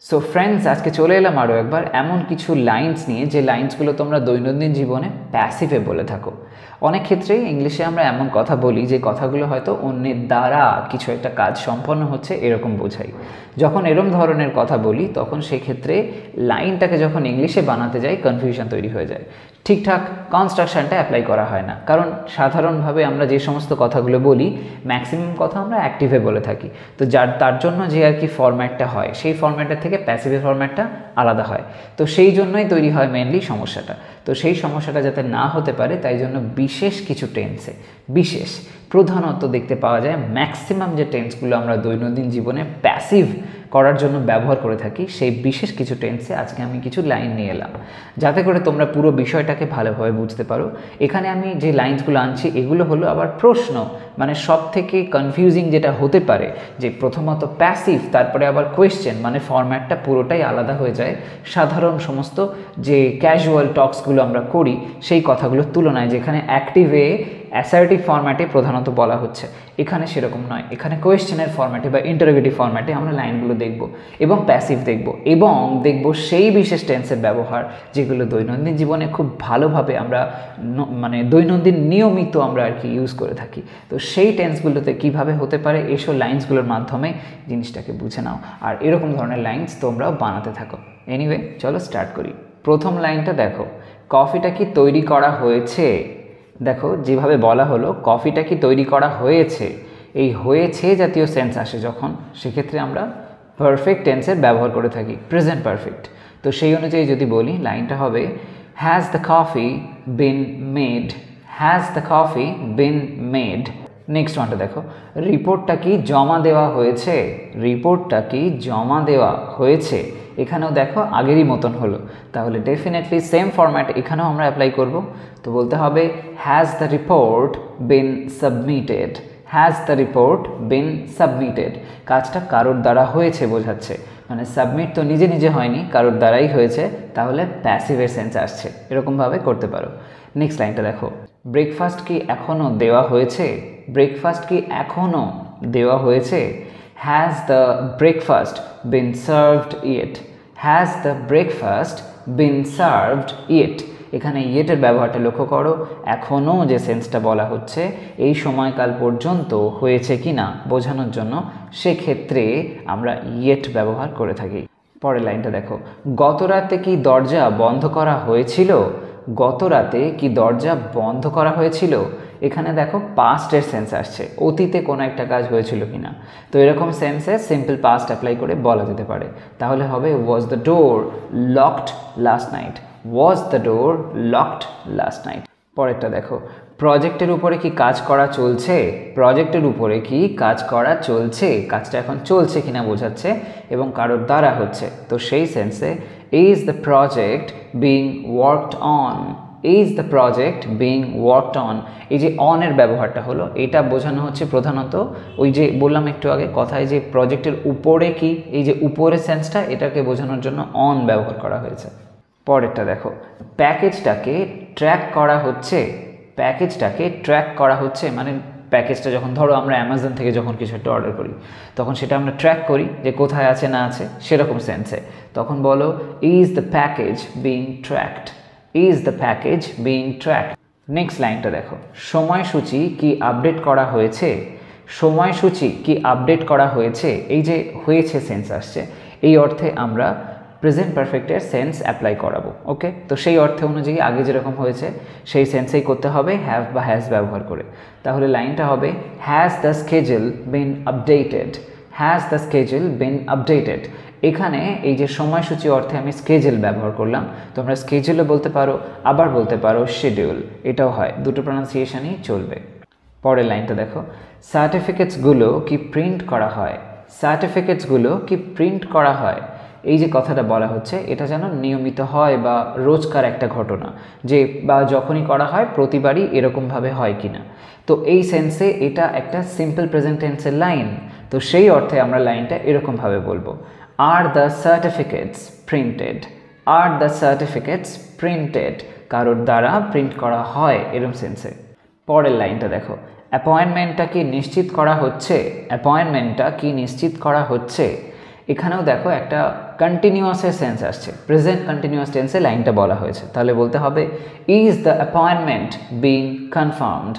So friends, আজকে চলে এলাম আরও একবার এমন কিছু লাইন্স নিয়ে যে লাইন্সগুলো তোমরা দৈনন্দিন জীবনে প্যাসিভে বলে থাকো। অনেক ক্ষেত্রেই ইংলিশে আমরা এমন কথা বলি যে কথাগুলো হয়তো অন্যের দ্বারা কিছু একটা কাজ সম্পন্ন হচ্ছে এরকম বোঝাই। যখন এরম ধরনের কথা বলি তখন সেক্ষেত্রে লাইনটাকে যখন ইংলিশে বানাতে যাই কনফিউশন তৈরি হয়ে যায়, ঠিকঠাক কনস্ট্রাকশনটা অ্যাপ্লাই করা হয় না। কারণ সাধারণভাবে আমরা যে সমস্ত কথাগুলো বলি ম্যাক্সিমাম কথা আমরা অ্যাক্টিভে বলে থাকি, তো তার জন্য যে আর কি ফরম্যাটটা হয় সেই ফরম্যাটটা থেকে প্যাসিভের ফরম্যাটটা আলাদা হয়। তো সেই জন্যই তৈরি হয় মেনলি সমস্যাটা। তো সেই সমস্যাটা যাতে না হতে পারে তাই জন্য বিশেষ কিছু টেন্সে প্রধানত দেখতে পাওয়া যায় ম্যাক্সিমাম যে টেন্সগুলো আমরা দৈনন্দিন জীবনে প্যাসিভ করার জন্য ব্যবহার করে থাকি সেই বিশেষ কিছু টেন্সে আজকে আমি কিছু লাইন নিয়ে এলাম যাতে করে তোমরা পুরো বিষয়টাকে ভালোভাবে বুঝতে পারো। এখানে আমি যে লাইন্সগুলো আনছি এগুলো হলো আবার প্রশ্ন, মানে সব থেকে কনফিউজিং যেটা হতে পারে যে প্রথমত প্যাসিভ তারপরে আবার কোয়েশ্চেন, মানে ফরম্যাটটা পুরোটাই আলাদা হয়ে যায় সাধারণ সমস্ত যে ক্যাজুয়াল টক্সগুলো আমরা করি সেই কথাগুলোর তুলনায়, যেখানে অ্যাক্টিভে অ্যাসার্টিভ ফরম্যাটে প্রধানত বলা হচ্ছে। এখানে সেরকম নয়, এখানে কোয়েশ্চেনের ফরম্যাটে বা ইন্টারোগেটিভ ফরম্যাটে আমরা লাইনগুলো দেখব এবং প্যাসিভ দেখব সেই বিশেষ টেন্সের ব্যবহার যেগুলো দৈনন্দিন জীবনে খুব ভালোভাবে আমরা মানে দৈনন্দিন নিয়মিত আমরা আর কি ইউজ করে থাকি। তো সেই টেন্সগুলোতে কিভাবে হতে পারে এইসব লাইন্সগুলোর মাধ্যমে জিনিসটাকে বুঝে নাও, আর এরকম ধরনের লাইন্স তোমরাও বানাতে থাকো। এনিওয়ে, চলো স্টার্ট করি। প্রথম লাইনটা দেখো, কফিটা কি তৈরি করা হয়েছে। দেখো যেভাবে বলা হলো কফিটা কি তৈরি করা হয়েছে, এই হয়েছে জাতীয় সেন্স আসে যখন, সেক্ষেত্রে আমরা পারফেক্ট টেন্সের ব্যবহার করে থাকি, প্রেজেন্ট পারফেক্ট। তো সেই অনুযায়ী যদি বলি লাইনটা হবে has the coffee been made, has the coffee been made. Next ওয়ানটা দেখো, রিপোর্টটা কি জমা দেওয়া হয়েছে, রিপোর্টটা কি জমা দেওয়া হয়েছে। এখানেও দেখো আগেরই মতন হলো, তাহলে ডেফিনেটলি সেম ফরম্যাট এখানেও আমরা অ্যাপ্লাই করব। তো বলতে হবে has the report been submitted, has the report been submitted. কাজটা কারোর দ্বারা হয়েছে বোঝাচ্ছে, মানে সাবমিট তো নিজে নিজে হয়নি, কারোর দ্বারাই হয়েছে, তাহলে প্যাসিভের সেন্স আসছে, এরকমভাবে করতে পারো। নেক্সট লাইনটা দেখো, ব্রেকফাস্ট কি এখনও দেওয়া হয়েছে, ব্রেকফাস্ট কি এখনও দেওয়া হয়েছে। Has the breakfast been served yet, has the breakfast been served yet. এখানে ইয়েটের ব্যবহারটা লক্ষ্য করো, এখনও যে সেন্সটা বলা হচ্ছে এই সময়কাল পর্যন্ত হয়েছে কি না বোঝানোর জন্য, সেক্ষেত্রে আমরা ইয়েট ব্যবহার করে থাকি। পরের লাইনটা দেখো, গত রাতে কি দরজা বন্ধ করা হয়েছিল, গত রাতে কি দরজা বন্ধ করা হয়েছিল। এখানে দেখো পাস্টের সেন্স আসছে, অতীতে কোনো একটা কাজ হয়েছিল কিনা। তো এরকম সেন্সে সিম্পল পাস্ট অ্যাপ্লাই করে বলা যেতে পারে, তাহলে হবে was the door locked last night, was the door locked last night. পরেরটা দেখো, প্রজেক্টের উপরে কি কাজ করা চলছে, প্রজেক্টের উপরে কি কাজ করা চলছে, কাজটা এখন চলছে কিনা বোঝাচ্ছে এবং কারোর দ্বারা হচ্ছে। তো সেই সেন্সে is the project being worked on, is the project being worked on. এই যে অনের ব্যবহারটা হলো, এটা বোঝানো হচ্ছে প্রধানত ওই যে বললাম একটু আগে কথায় যে প্রজেক্টের উপরে কি, এই যে উপরে সেন্সটা এটাকে বোঝানোর জন্য অন ব্যবহার করা হয়েছে। পরেরটা দেখো, প্যাকেজটাকে ট্র্যাক করা হচ্ছে, প্যাকেজটাকে ট্র্যাক করা হচ্ছে, মানে প্যাকেজটা যখন ধরো আমরা অ্যামাজন থেকে যখন কিছু একটা অর্ডার করি তখন সেটা আমরা ট্র্যাক করি যে কোথায় আছে না আছে, সেরকম সেন্সে তখন বলো is the package being tracked, is the package being tracked. Next লাইনটা দেখো, সময়সূচি কি আপডেট করা হয়েছে, সময়সূচি কি আপডেট করা হয়েছে। এই যে হয়েছে সেন্স আসছে, এই অর্থে আমরা প্রেজেন্ট পারফেক্টের সেন্স অ্যাপ্লাই করাবো। ওকে, তো সেই অর্থে অনুযায়ী আগে যেরকম হয়েছে সেই সেন্সেই করতে হবে হ্যাভ বা হ্যাজ ব্যবহার করে। তাহলে লাইনটা হবে has the schedule bin updated, has the schedule bin updated. এখানে এই যে সময়সূচি অর্থে আমি স্কেজুল ব্যবহার করলাম, তোমরা স্কেজুলও বলতে পারো আবার বলতে পারো শিডিউল, এটাও হয়, দুটো প্রনাউন্সিয়েশনই চলবে। পরের লাইনটা দেখো, সার্টিফিকেটসগুলো কি প্রিন্ট করা হয়, সার্টিফিকেটসগুলো কি প্রিন্ট করা হয়। এই যে কথাটা বলা হচ্ছে এটা যেন নিয়মিত হয় বা রোজকার একটা ঘটনা, যে বা যখনই করা হয় প্রতিবারই এরকমভাবে হয় কিনা। তো এই সেন্সে এটা একটা সিম্পল প্রেজেন্ট টেন্সের লাইন, তো সেই অর্থে আমরা লাইনটা এরকমভাবে বলবো are the certificates printed, are the certificates printed, কারোর দ্বারা প্রিন্ট করা হয় এরকম সেন্সে। পরের লাইনটা দেখো, অ্যাপয়েন্টমেন্টটা কি নিশ্চিত করা হচ্ছে, অ্যাপয়েন্টমেন্টটা কি নিশ্চিত করা হচ্ছে। এখানেও দেখো একটা কন্টিনিউয়াসের সেন্স আসছে, প্রেজেন্ট কন্টিনিউয়াস টেন্সে লাইনটা বলা হয়েছে, তাহলে বলতে হবে is the appointment being confirmed,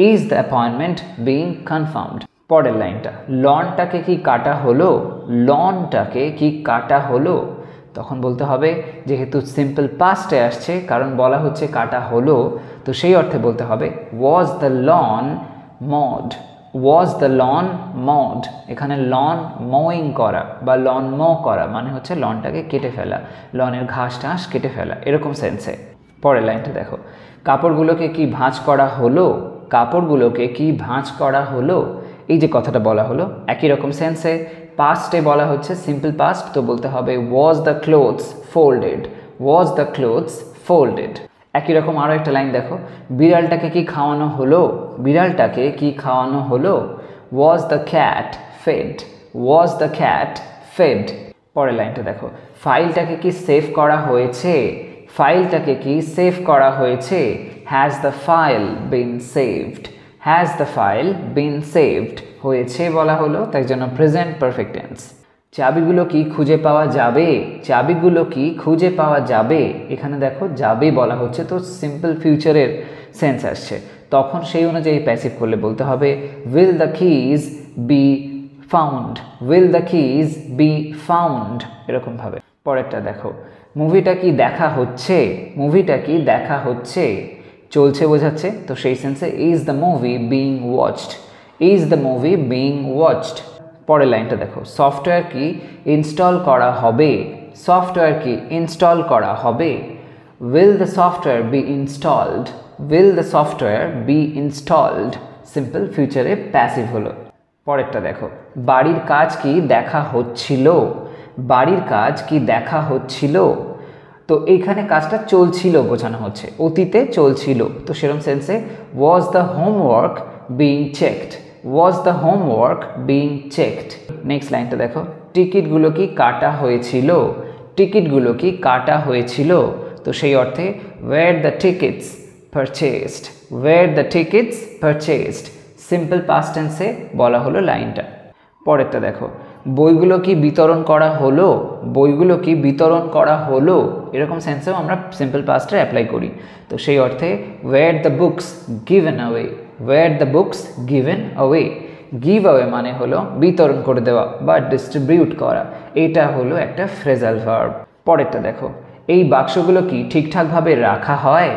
is the appointment being confirmed. পরের লাইনটা, লনটাকে কি কাটা হলো, লনটাকে কি কাটা হলো, তখন বলতে হবে যেহেতু সিম্পল পাস্টে আসছে কারণ বলা হচ্ছে কাটা হলো, তো সেই অর্থে বলতে হবে was the lawn mod, was the lawn mod. এখানে লন মোয়িং করা বা লন মো করা মানে হচ্ছে লনটাকে কেটে ফেলা, লনের ঘাস টাস কেটে ফেলা, এরকম সেন্সে। পরের লাইনটা দেখো, কাপড়গুলোকে কি ভাঁজ করা হলো, কাপড়গুলোকে কি ভাঁজ করা হলো, এই যে কথাটা বলা হলো একই রকম সেন্সে। পাস্টে বলা হচ্ছে সিম্পল পাস্ট, তো বলতে হবে was the clothes folded, was the clothes folded. একই রকম আরও একটা লাইন দেখো, বিড়ালটাকে কি খাওয়ানো হলো, বিড়ালটাকে কি খাওয়ানো হলো, was the cat fed, was the cat fed. পরের লাইনটা দেখো, ফাইলটাকে কি সেভ করা হয়েছে, ফাইলটাকে কি সেভ করা হয়েছে, has the file bin saved, has the file bin saved, হয়েছে বলা হলো তাই জন্য প্রেজেন্ট পারফেক্ট টেন্স। চাবিগুলো কি খুঁজে পাওয়া যাবে, চাবিগুলো কি খুঁজে পাওয়া যাবে, এখানে দেখো যাবে বলা হচ্ছে তো সিম্পল ফিউচারের সেন্স আসছে, তখন সেই অনুযায়ী প্যাসিভ করলে বলতে হবে will the keys be found, will the keys be found, এরকমভাবে। পরেরটা দেখো, মুভিটা কি দেখা হচ্ছে, মুভিটা কি দেখা হচ্ছে, চলছে বোঝাচ্ছে তো সেই সেন্সে is the movie being watched, is the movie being watched. পরের লাইনটা দেখো, সফটওয়্যার কি ইনস্টল করা হবে, সফটওয়্যার কি ইনস্টল করা হবে, will the software be installed, will the software be installed, simple ফিউচারে প্যাসিভ হলো। পরেরটা দেখো, বাড়ির কাজ কি দেখা হচ্ছিল, বাড়ির কাজ কি দেখা হচ্ছিল, তো এইখানে কাজটা চলছিল বোঝানো হচ্ছে, অতীতে চলছিল, তো সেরকম সেন্সে was the homework being checked, was the homework being checked. Next লাইনটা দেখো, টিকিটগুলো কি কাটা হয়েছিল, টিকিটগুলো কি কাটা হয়েছিল, তো সেই অর্থে were the tickets purchased, were the tickets purchased, simple past টেন্সে বলা হলো লাইনটা। পরেরটা দেখো, বইগুলো কি বিতরণ করা হলো, বইগুলো কি বিতরণ করা হলো, এরকম সেন্সেও আমরা সিম্পল পাস্টে অ্যাপ্লাই করি, তো সেই অর্থে were the books given away, were the books given away, give away মানে হলো বিতরণ করে দেওয়া বা ডিস্ট্রিবিউট করা, এটা হলো একটা ফ্রেজাল ভার্ব। পরেরটা দেখো, এই বাক্সগুলো কি ঠিকঠাকভাবে রাখা হয়,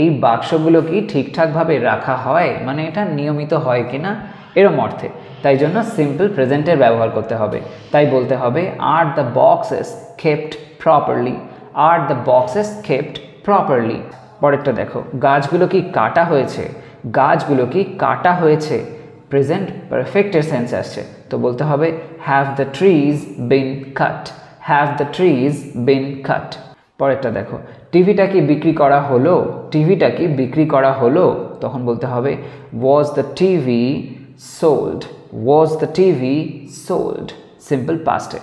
এই বাক্সগুলো কি ঠিকঠাকভাবে রাখা হয় মানে এটা নিয়মিত হয় কিনা এরম অর্থে, তাই জন্য সিম্পল প্রেজেন্টের ব্যবহার করতে হবে, তাই বলতে হবে are the boxes kept properly, are the boxes kept properly. পরেরটা দেখো, গাছগুলো কি কাটা হয়েছে, গাছগুলো কি কাটা হয়েছে, প্রেজেন্ট পারফেক্টের সেন্স আসছে, তো বলতে হবে have the trees been cut, have the trees been cut. পরেরটা দেখো, টিভিটা কি বিক্রি করা হলো, টিভিটা কি বিক্রি করা হলো, তখন বলতে হবে was the TV sold, was the TV sold, simple পাস্টে।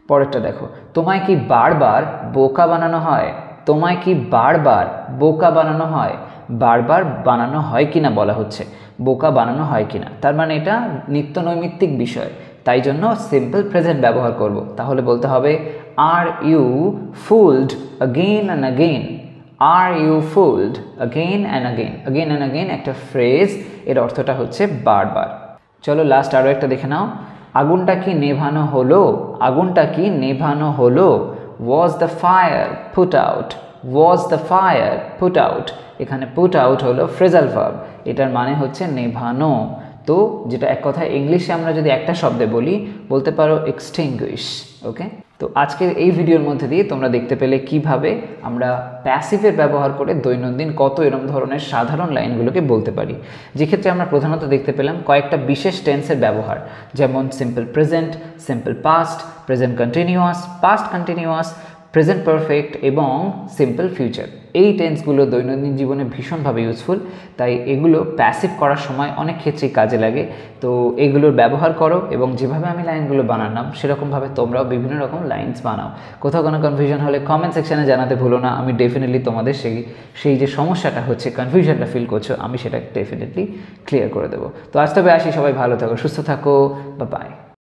পরেরটা দেখো, তোমায় কি বারবার বোকা বানানো হয়, তোমায় কি বারবার বোকা বানানো হয়, বারবার বানানো হয় কিনা বলা হচ্ছে, বোকা বানানো হয় কিনা তার মানে এটা নিত্য নৈমিত্তিক বিষয়, তাই জন্য সিম্পল প্রেজেন্ট ব্যবহার করব, তাহলে বলতে হবে are you fooled again and again, are you fooled again and again, again and again একটা ফ্রেজ, এর অর্থটা হচ্ছে বারবার। চলো লাস্ট আরও একটা দেখে নাও, আগুনটা কি নেভানো হলো, আগুনটা কি নেভানো হলো, was the fire put out, was the fire put out, এখানে পুট আউট হলো ফ্রেজাল ভার্ব, এটার মানে হচ্ছে নেভানো, তো যেটা এক কথায় ইংলিশে আমরা যদি একটা শব্দে বলি বলতে পারো এক্সটিংগুইশ। ওকে, তো আজকের এই ভিডিওর মধ্যে দিয়ে তোমরা দেখতে পেলে কিভাবে আমরা প্যাসিভের ব্যবহার করে দৈনন্দিন কত এরকম ধরনের সাধারণ লাইনগুলোকে বলতে পারি, যেক্ষেত্রে আমরা প্রধানত দেখতে পেলাম কয়েকটা বিশেষ টেন্সের ব্যবহার, যেমন simple present, simple past, present continuous, past continuous, present perfect এবং সিম্পল ফিউচার। এই টেন্সগুলো দৈনন্দিন জীবনে ভীষণভাবে ইউজফুল, তাই এগুলো প্যাসিভ করার সময় অনেক ক্ষেত্রেই কাজে লাগে, তো এগুলোর ব্যবহার করো এবং যেভাবে আমি লাইনগুলো বানালাম সেরকমভাবে তোমরাও বিভিন্ন রকম লাইন্স বানাও। কোথাও কোনো কনফিউশন হলে কমেন্ট সেকশানে জানাতে ভুলো না, আমি ডেফিনেটলি তোমাদের সেই যে সমস্যাটা হচ্ছে, কনফিউশনটা ফিল করছো, আমি সেটা ডেফিনেটলি ক্লিয়ার করে দেবো। তো আজ তবে আসি, সবাই ভালো থাকো, সুস্থ থাকো, বাই।